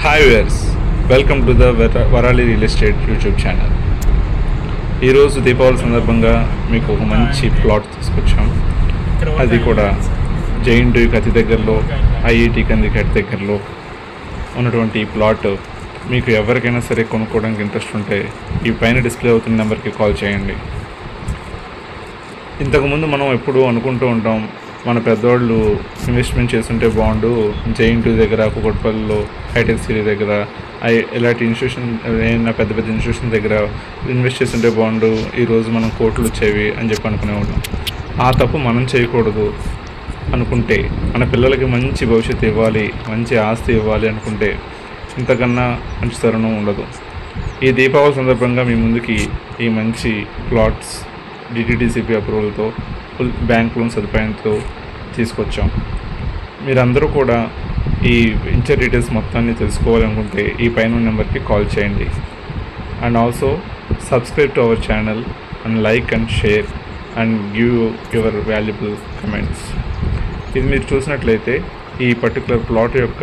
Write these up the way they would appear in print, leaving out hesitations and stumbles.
Hi viewers, welcome to the Varali real estate YouTube channel. ఈరోజు దీపావళి సందర్భంగా మీకు ఒక మంచి ప్లాట్ తీసుకొచ్చాం. అది కూడా జేఎన్టీయూకి అతి దగ్గరలో, ఐఐటి కందికి అతి దగ్గరలో ఉన్నటువంటి ఈ ప్లాట్ మీకు ఎవరికైనా సరే కొనుక్కోవడానికి ఇంట్రెస్ట్ ఉంటే ఈ పైన డిస్ప్లే అవుతున్న నెంబర్కి కాల్ చేయండి. ఇంతకుముందు మనం ఎప్పుడూ అనుకుంటూ ఉంటాం, మన పెద్దవాళ్ళు ఇన్వెస్ట్మెంట్ చేస్తుంటే బాగుండు, జేఎన్టీ దగ్గర, కుకట్పల్లిలో, హైటెక్ సిటీ దగ్గర, ఇలాంటి ఇన్స్టిట్యూషన్ ఏమైనా పెద్ద పెద్ద ఇన్స్టిట్యూషన్ దగ్గర ఇన్వెస్ట్ చేస్తుంటే బాగుండు, ఈరోజు మనం కోట్లు వచ్చేవి అని చెప్పి అనుకునేవాళ్ళం. ఆ తప్పు మనం చేయకూడదు అనుకుంటే, మన పిల్లలకి మంచి భవిష్యత్తు ఇవ్వాలి, మంచి ఆస్తి ఇవ్వాలి అనుకుంటే ఇంతకన్నా మంచి తరుణం ఉండదు. ఈ దీపావళి సందర్భంగా మీ ముందుకి ఈ మంచి ప్లాట్స్ డిటిడిసిపి అప్రూవల్తో, ఫుల్ బ్యాంక్ లోన్ సదుపాయంతో తీసుకొచ్చాం. మీరందరూ కూడా ఈ వెంచర్ డీటెయిల్స్ మొత్తాన్ని తెలుసుకోవాలనుకుంటే ఈ పైన నెంబర్కి కాల్ చేయండి. And also subscribe to our channel and like and share and give your valuable comments. ఇది మీరు చూసినట్లయితే ఈ పర్టికులర్ ప్లాట్ యొక్క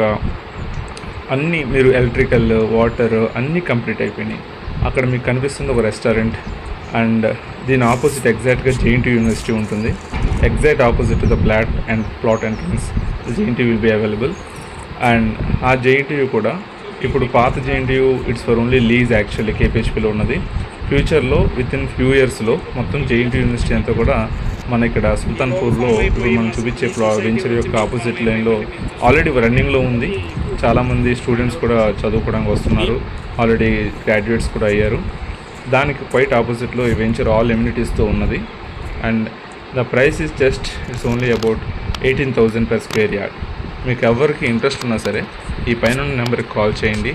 అన్నీ, మీరు ఎలక్ట్రికల్, వాటర్ అన్నీ కంప్లీట్ అయిపోయినాయి. అక్కడ మీకు కనిపిస్తుంది ఒక రెస్టారెంట్, అండ్ దీని ఆపోజిట్ ఎగ్జాక్ట్గా జేఎన్టీ యూనివర్సిటీ ఉంటుంది. Exact opposite the plot entrance JNT will be available. And ఆ జేఎన్టీయూ కూడా ఇప్పుడు పాత JNTU it's for only lease actually కేపీహెచ్పీలో ఉన్నది. ఫ్యూచర్లో విత్ ఇన్ ఫ్యూ ఇయర్స్లో మొత్తం జేఎన్టీ యూనివర్సిటీ అంతా కూడా మన ఇక్కడ సుల్తాన్పూర్లో ఇప్పుడు మనం చూపించే వెంచర్ యొక్క ఆపోజిట్ లైన్లో ఆల్రెడీ రన్నింగ్లో ఉంది. చాలామంది స్టూడెంట్స్ కూడా చదువుకోవడానికి వస్తున్నారు, ఆల్రెడీ గ్రాడ్యుయేట్స్ కూడా అయ్యారు. దానికి క్వైట్ ఆపోజిట్లో ఈ వెంచర్ ఆల్ ఎమ్యూనిటీస్తో ఉన్నది. And the price is just it's only about 18,000 per square yard. మీకు ఎవరికి ఇంట్రెస్ట్ ఉన్నా సరే ఈ పైన నెంబర్కి కాల్ చేయండి.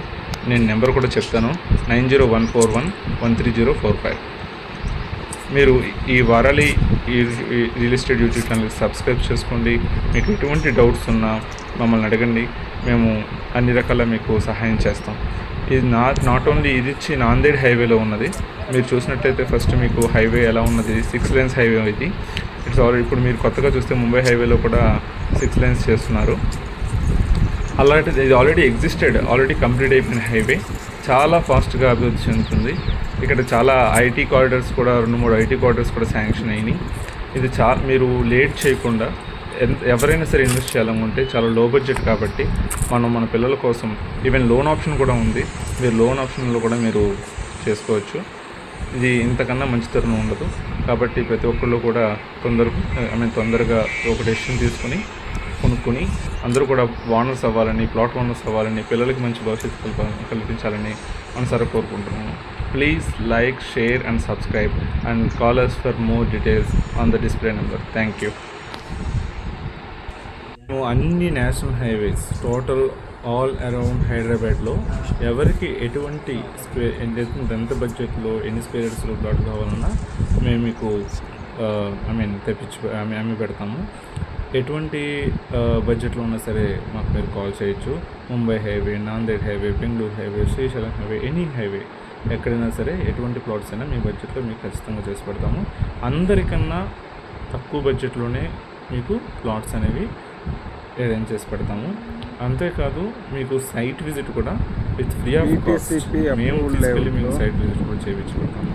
నేను నెంబర్ కూడా చెప్తాను, 9014113045. మీరు ఈ వారాలి రియల్ ఎస్టేట్ యూట్యూబ్ ఛానల్కి సబ్స్క్రైబ్ చేసుకోండి. మీకు ఎటువంటి డౌట్స్ ఉన్నా మమ్మల్ని అడగండి, మేము అన్ని రకాల మీకు సహాయం చేస్తాం. ఇది నాట్ ఓన్లీ ఇది వచ్చి నాందేడ్ హైవేలో ఉన్నది. మీరు చూసినట్లయితే ఫస్ట్ మీకు హైవే ఎలా ఉన్నది, 6 lanes హైవే ఇది. ఇట్స్ ఆల్రెడీ ఇప్పుడు మీరు కొత్తగా చూస్తే ముంబై హైవేలో కూడా 6 lanes చేస్తున్నారు. అలాంటిది ఇది ఆల్రెడీ ఆల్రెడీ కంప్లీట్ అయిపోయిన హైవే. చాలా ఫాస్ట్గా అభివృద్ధి చెందుతుంది. ఇక్కడ చాలా ఐటీ కారిడార్స్ కూడా, 2-3 ఐటీ కారిడార్స్ కూడా శాంక్షన్ అయినాయి. ఇది మీరు లేట్ చేయకుండా ఎవరైనా సరే ఇన్వెస్ట్ చేయాలనుకుంటే చాలా లో బడ్జెట్ కాబట్టి మన పిల్లల కోసం ఈవెన్ లోన్ ఆప్షన్ కూడా ఉంది. మీరు లోన్ ఆప్షన్లో కూడా మీరు చేసుకోవచ్చు. ఇది ఇంతకన్నా మంచి తరుణం ఉండదు. కాబట్టి ప్రతి ఒక్కళ్ళు కూడా తొందరగా ఒక డెసిషన్ తీసుకొని కొనుక్కొని అందరూ కూడా ఓనర్స్ అవ్వాలని, ప్లాట్ ఓనర్స్ అవ్వాలని, పిల్లలకి మంచి భవిష్యత్తు కల్పించాలని మనసారా కోరుకుంటున్నాను. Please like, share and subscribe and call us for more details on the display number. Thank you. అన్ని national highways total all around హైదరాబాద్లో ఎవరికి ఎటువంటి ఎంత బడ్జెట్లో ఎన్ని స్క్వేర్స్లో ప్లాట్ కావాలన్నా మేము మీకు అమ్మి పెడతాము. ఎటువంటి బడ్జెట్లో ఉన్నా సరే మాకు మీరు కాల్ చేయొచ్చు. Mumbai highway, Nanded highway, Bengaluru highway, Srisailam highway, any highway ఎక్కడైనా సరే ఎటువంటి ప్లాట్స్ అయినా మీ బడ్జెట్లో మీకు ఖచ్చితంగా చేసి పెడతాము. అందరికన్నా తక్కువ బడ్జెట్లోనే మీకు ప్లాట్స్ అనేవి అరేంజ్ చేసి పెడతాము. అంతేకాదు మీకు సైట్ విజిట్ కూడా విత్ ఫ్రీ ఆఫ్ కాస్ట్ మేము తీసుకెళ్ళి మీకు సైట్ విజిట్ కూడా చేయించి పెడతాము.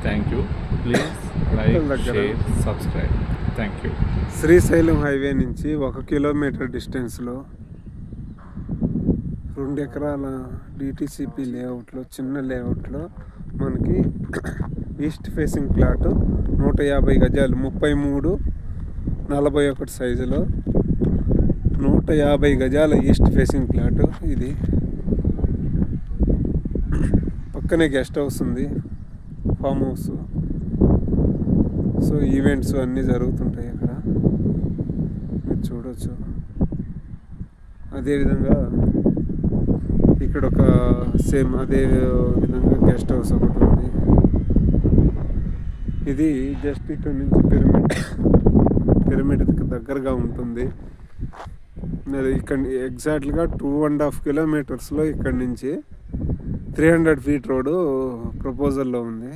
Thank you. Please like, share, subscribe. Thank you. Srisailam highway నుంచి 1 కిలోమీటర్ డిస్టెన్స్లో 2 ఎకరాల డిటిసిపి లేఅవుట్లో, చిన్న లేఅవుట్లో మనకి ఈస్ట్ ఫేసింగ్ ప్లాట్ 150 గజాలు, 33/41 సైజులో 150 గజాల ఈస్ట్ ఫేసింగ్ ప్లాట్. ఇది పక్కనే గెస్ట్ హౌస్ ఉంది, ఫామ్ హౌస్. సో ఈవెంట్స్ అన్నీ జరుగుతుంటాయి అక్కడ, మీరు చూడవచ్చు. అదేవిధంగా ఇక్కడ ఒక సేమ్ అదే విధంగా గెస్ట్ హౌస్ ఒకటి ఉంది. ఇది జస్ట్ ఇక్కడ నుంచి పిరమిడ్కి దగ్గరగా ఉంటుంది. ఇక్కడ ఎగ్జాక్ట్గా 2.5 కిలోమీటర్స్లో ఇక్కడ నుంచి 300 feet రోడ్డు ప్రపోజల్లో ఉంది.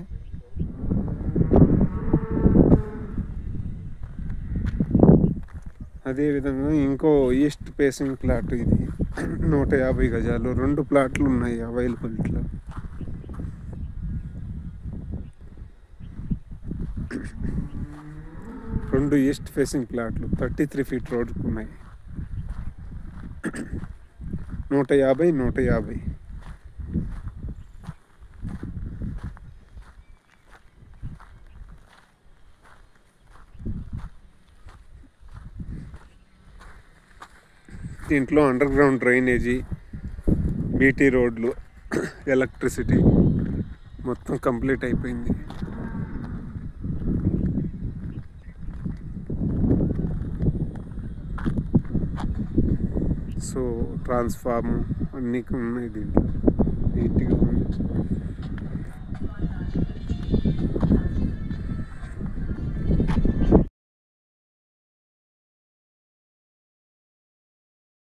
అదేవిధంగా ఇంకో ఈస్ట్ ఫేసింగ్ ప్లాట్ ఇది. 150 గజాలు 2 ప్లాట్లు ఉన్నాయి అవైలబిలిటీలో. రెండు ఈస్ట్ ఫేసింగ్ ప్లాట్లు 33 ఫీట్ రోడ్కు ఉన్నాయి. 150. దీంట్లో అండర్ గ్రౌండ్ డ్రైనేజీ, బీటీ రోడ్లు, ఎలక్ట్రిసిటీ మొత్తం కంప్లీట్ అయిపోయింది. సో ట్రాన్స్ఫార్మ్ అన్నీ ఉన్నాయి దీంట్లో. నీట్గా ఉంది.